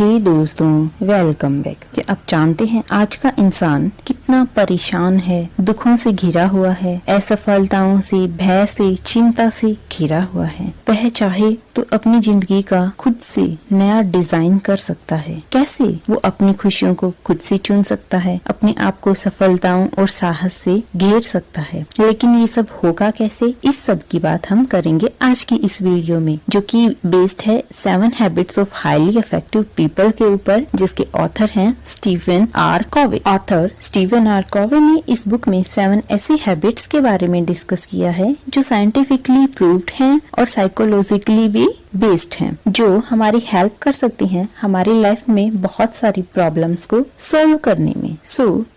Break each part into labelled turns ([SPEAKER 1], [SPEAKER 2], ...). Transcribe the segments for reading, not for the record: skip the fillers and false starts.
[SPEAKER 1] हे दोस्तों, welcome back. कि आप जानते हैं आज का इंसान कितना परेशान है, दुखों से घिरा हुआ है, असफलताओं से, भय से, चिंता से घिरा हुआ है। वह चाहे तो अपनी जिंदगी का खुद से नया डिजाइन कर सकता है। कैसे? वो अपनी खुशियों को खुद से चुन सकता है, अपने आप को सफलताओं और साहस से घेर सकता है। लेकिन ये सब होगा कैसे? इस सब की बात हम करेंगे आज की इस वीडियो में, जो कि बेस्ड है 7 habits of highly effective people के ऊपर, जिसके ऑथर हैं Stephen R Covey. Author Stephen R Covey ने इस बुक में 7 ऐसी हैबिट्स के बारे में डिस्कस किया है जो साइंटिफिकली प्रूव्ड हैं और साइकोलॉजिकली भी बेस्ड हैं, जो हमारी हेल्प कर सकती हैं हमारी लाइफ में बहुत सारी प्रॉब्लम्स को सॉल्व करने में।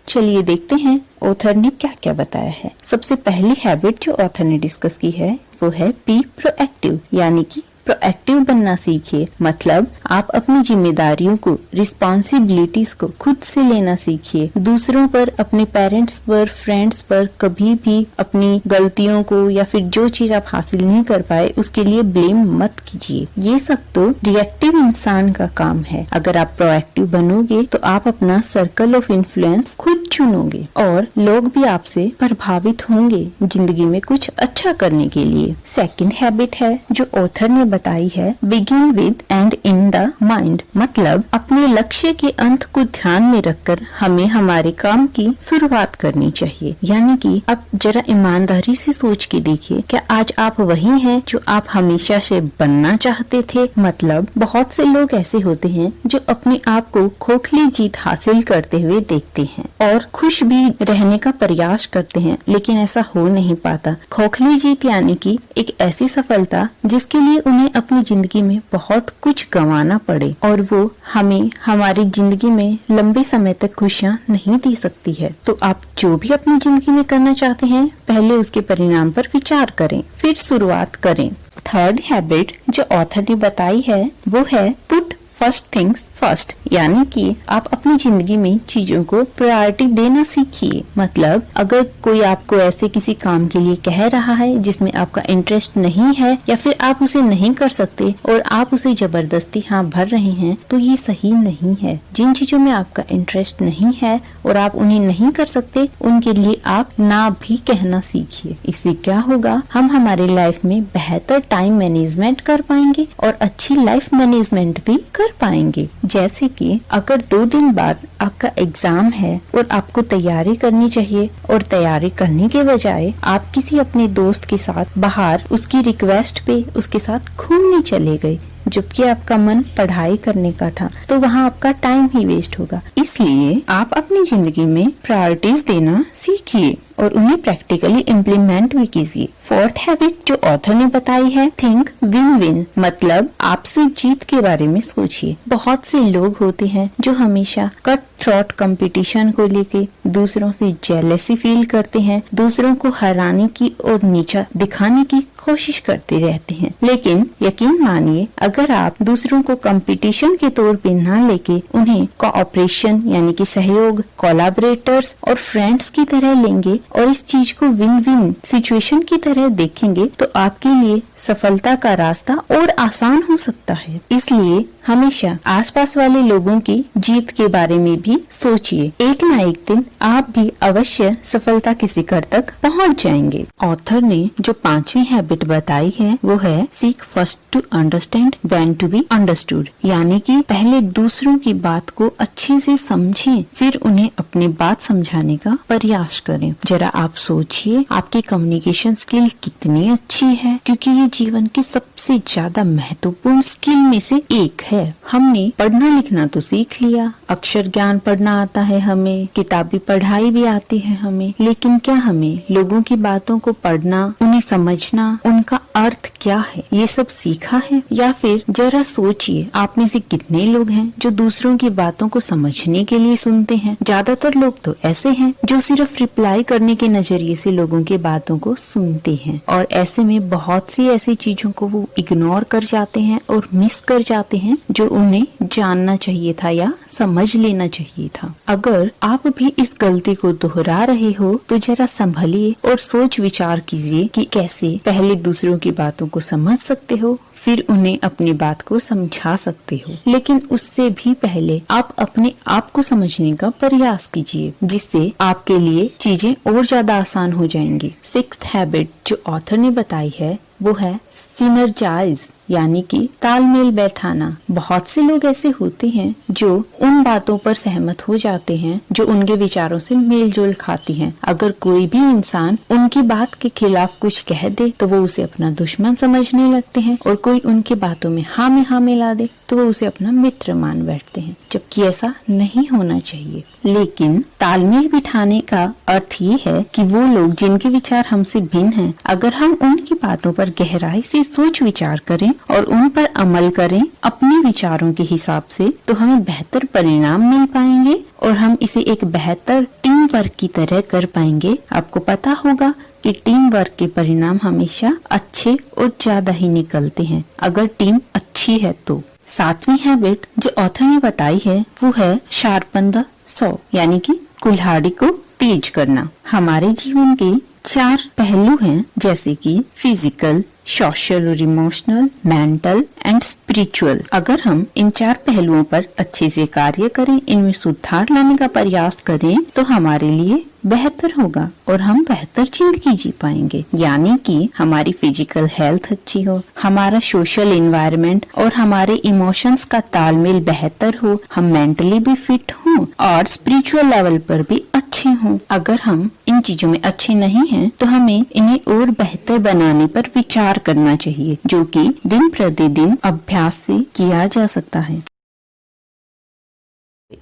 [SPEAKER 1] चलिए देखते हैं ऑथर ने क्या क्या बताया है। सबसे पहली हैबिट जो ऑथर ने डिस्कस की है वो है बी प्रोएक्टिव, यानी कि प्रोएक्टिव बनना सीखिए। मतलब आप अपनी जिम्मेदारियों को, रिस्पॉन्सिबिलिटीज को खुद से लेना सीखिए। दूसरों पर, अपने पेरेंट्स पर, फ्रेंड्स पर कभी भी अपनी गलतियों को या फिर जो चीज आप हासिल नहीं कर पाए उसके लिए ब्लेम मत कीजिए। ये सब तो रिएक्टिव इंसान का काम है। अगर आप प्रोएक्टिव बनोगे तो आप अपना सर्कल ऑफ इन्फ्लुएंस खुद चुनोगे और लोग भी आपसे प्रभावित होंगे जिंदगी में कुछ अच्छा करने के लिए। सेकंड हैबिट है जो ऑथर ने बताई है, begin with and in the mind. मतलब अपने लक्ष्य के अंत को ध्यान में रखकर हमें हमारे काम की शुरुआत करनी चाहिए। यानी कि अब जरा ईमानदारी से सोच के देखिए, क्या आज आप वही हैं जो आप हमेशा से बनना चाहते थे? मतलब बहुत से लोग ऐसे होते हैं जो अपने आप को खोखली जीत हासिल करते हुए देखते हैं और खुश भी रहने का प्रयास करते हैं, लेकिन ऐसा हो नहीं पाता। खोखली जीत यानी कि एक ऐसी सफलता जिसके लिए उन्हें अपनी जिंदगी में बहुत कुछ गंवाना पड़े और वो हमें हमारी जिंदगी में लंबे समय तक खुशियाँ नहीं दे सकती है। तो आप जो भी अपनी जिंदगी में करना चाहते हैं, पहले उसके परिणाम पर विचार करें, फिर शुरुआत करें। थर्ड हैबिट जो ऑथर ने बताई है वो है पुट फर्स्ट थिंग्स फर्स्ट, यानी कि आप अपनी जिंदगी में चीजों को प्रायोरिटी देना सीखिए। मतलब अगर कोई आपको ऐसे किसी काम के लिए कह रहा है जिसमें आपका इंटरेस्ट नहीं है या फिर आप उसे नहीं कर सकते और आप उसे जबरदस्ती हाँ भर रहे हैं, तो ये सही नहीं है। जिन चीजों में आपका इंटरेस्ट नहीं है और आप उन्हें नहीं कर सकते, उनके लिए आप ना भी कहना सीखिए। इससे क्या होगा, हम हमारे लाइफ में बेहतर टाइम मैनेजमेंट कर पाएंगे और अच्छी लाइफ मैनेजमेंट भी कर पाएंगे। जैसे कि अगर 2 दिन बाद आपका एग्जाम है और आपको तैयारी करनी चाहिए और तैयारी करने के बजाय आप किसी अपने दोस्त के साथ बाहर उसकी रिक्वेस्ट पे उसके साथ घूमने चले गए, जबकि आपका मन पढ़ाई करने का था, तो वहाँ आपका टाइम ही वेस्ट होगा। इसलिए आप अपनी जिंदगी में प्रायोरिटीज देना सीखिए और उन्हें प्रैक्टिकली इम्प्लीमेंट भी कीजिए। फोर्थ हैबिट जो ऑथर ने बताई है, थिंक विन विन। मतलब आपसे जीत के बारे में सोचिए। बहुत से लोग होते हैं जो हमेशा कट थ्रॉट कंपटीशन को लेके दूसरों से जेलसी फील करते हैं, दूसरों को हराने की और नीचा दिखाने की कोशिश करते रहते हैं। लेकिन यकीन मानिए, अगर आप दूसरों को कंपटीशन के तौर पे ना लेके उन्हें कोऑपरेशन यानी कि सहयोग, कोलैबोरेटर्स और फ्रेंड्स की तरह लेंगे और इस चीज को विन विन सिचुएशन की तरह देखेंगे, तो आपके लिए सफलता का रास्ता और आसान हो सकता है। इसलिए हमेशा आसपास वाले लोगों की जीत के बारे में भी सोचिए। एक ना एक दिन आप भी अवश्य सफलता के शिखर तक पहुंच जाएंगे। ऑथर ने जो 5वीं हैबिट बताई है वो है seek first to understand then to be understood, यानी कि पहले दूसरों की बात को अच्छे से समझें, फिर उन्हें अपनी बात समझाने का प्रयास करें। जरा आप सोचिए आपकी कम्युनिकेशन स्किल कितनी अच्छी है, क्योंकि ये जीवन की सबसे ज्यादा महत्वपूर्ण स्किल में से एक है। हमने पढ़ना लिखना तो सीख लिया, अक्षर ज्ञान पढ़ना आता है हमें, किताबी पढ़ाई भी आती है हमें, लेकिन क्या हमें लोगों की बातों को पढ़ना, उन्हें समझना, उनका अर्थ क्या है, ये सब सीखा है? या फिर जरा सोचिए आप में से कितने लोग हैं जो दूसरों की बातों को समझने के लिए सुनते हैं। ज्यादातर लोग तो ऐसे हैं जो सिर्फ रिप्लाई करने के नजरिए से लोगों की बातों को सुनते हैं और ऐसे में बहुत सी ऐसी चीजों को वो इग्नोर कर जाते हैं और मिस कर जाते हैं जो उन्हें जानना चाहिए था या समझ लेना चाहिए था। अगर आप भी इस गलती को दोहरा रहे हो तो जरा संभलिए और सोच विचार कीजिए कि कैसे पहले दूसरों की बातों को समझ सकते हो, फिर उन्हें अपनी बात को समझा सकते हो। लेकिन उससे भी पहले आप अपने आप को समझने का प्रयास कीजिए, जिससे आपके लिए चीजें और ज्यादा आसान हो जाएंगी। 6th हैबिट जो ऑथर ने बताई है वो है सिनर्जाइज, यानी कि तालमेल बैठाना। बहुत से लोग ऐसे होते हैं जो उन बातों पर सहमत हो जाते हैं जो उनके विचारों से मेल जोल खाती हैं। अगर कोई भी इंसान उनकी बात के खिलाफ कुछ कह दे तो वो उसे अपना दुश्मन समझने लगते हैं, और कोई उनकी बातों में हाँ मिला दे तो वो उसे अपना मित्र मान बैठते हैं, जबकि ऐसा नहीं होना चाहिए। लेकिन तालमेल बिठाने का अर्थ ये है कि वो लोग जिनके विचार हमसे भिन्न हैं, अगर हम उनकी बातों पर गहराई से सोच विचार करें और उन पर अमल करें अपने विचारों के हिसाब से, तो हमें बेहतर परिणाम मिल पाएंगे और हम इसे एक बेहतर टीम वर्क की तरह कर पाएंगे। आपको पता होगा कि टीम वर्क के परिणाम हमेशा अच्छे और ज्यादा ही निकलते हैं अगर टीम अच्छी है तो। 7वीं हैबिट जो ऑथर ने बताई है वो है शार्पन द सॉ, यानी कि कुल्हाड़ी को तेज करना। हमारे जीवन के 4 पहलू हैं, जैसे कि फिजिकल, सोशल और इमोशनल, मेंटल एंड स्पिरिचुअल। अगर हम इन 4 पहलुओं पर अच्छे से कार्य करें, इनमें सुधार लाने का प्रयास करें, तो हमारे लिए बेहतर होगा और हम बेहतर जिंदगी जी पाएंगे। यानी कि हमारी फिजिकल हेल्थ अच्छी हो, हमारा सोशल एनवायरनमेंट और हमारे इमोशंस का तालमेल बेहतर हो, हम मेंटली भी फिट हों और स्पिरिचुअल लेवल पर भी अच्छे हों। अगर हम इन चीजों में अच्छे नहीं हैं, तो हमें इन्हें और बेहतर बनाने पर विचार करना चाहिए, जो कि दिन प्रतिदिन अभ्यास से किया जा सकता है।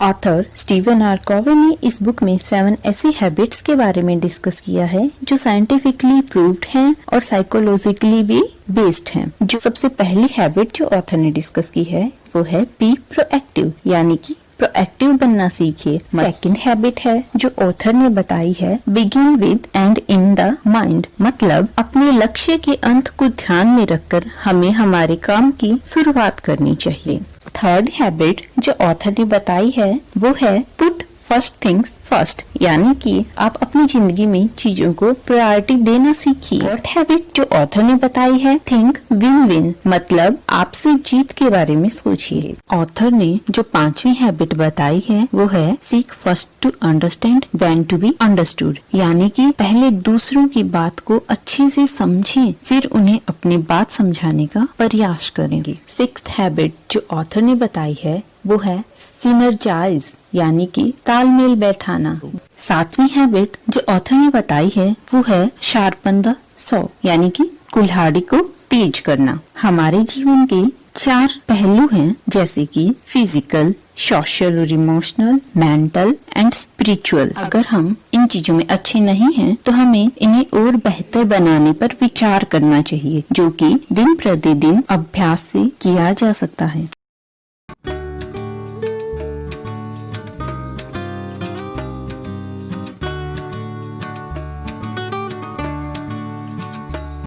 [SPEAKER 1] ऑथर स्टीवन आर कॉवे ने इस बुक में 7 ऐसी हैबिट्स के बारे में डिस्कस किया है जो साइंटिफिकली प्रूव्ड हैं और साइकोलॉजिकली भी बेस्ड हैं। जो सबसे पहली हैबिट जो ऑथर ने डिस्कस की है वो है बी प्रोएक्टिव, यानी कि प्रोएक्टिव बनना सीखिए। सेकंड हैबिट है जो ऑथर ने बताई है begin with and in the mind, मतलब अपने लक्ष्य के अंत को ध्यान में रखकर हमें हमारे काम की शुरुआत करनी चाहिए। थर्ड हैबिट जो ऑथर ने बताई है वो है पुट फर्स्ट थिंग्स फर्स्ट, यानी कि आप अपनी जिंदगी में चीजों को प्रायोरिटी देना सीखिए। फोर्थ हैबिट जो ऑथर ने बताई है थिंक विन विन, मतलब आपसे जीत के बारे में सोचिए। ऑथर ने जो 5वीं हैबिट बताई है वो है seek first to understand then to be understood, यानी कि पहले दूसरों की बात को अच्छे से समझें, फिर उन्हें अपनी बात समझाने का प्रयास करेंगे। 6th हैबिट जो ऑथर ने बताई है वो है सिनर्जाइज, यानी कि तालमेल बैठाना। 7वीं हैबिट जो ऑथर ने बताई है वो है शार्पन द सॉ, यानी कि कुल्हाड़ी को तेज करना। हमारे जीवन के 4 पहलू हैं, जैसे कि फिजिकल, सोशल और इमोशनल, मेंटल एंड स्पिरिचुअल। अगर हम इन चीजों में अच्छे नहीं हैं, तो हमें इन्हें और बेहतर बनाने पर विचार करना चाहिए, जो कि दिन प्रतिदिन अभ्यास से किया जा सकता है।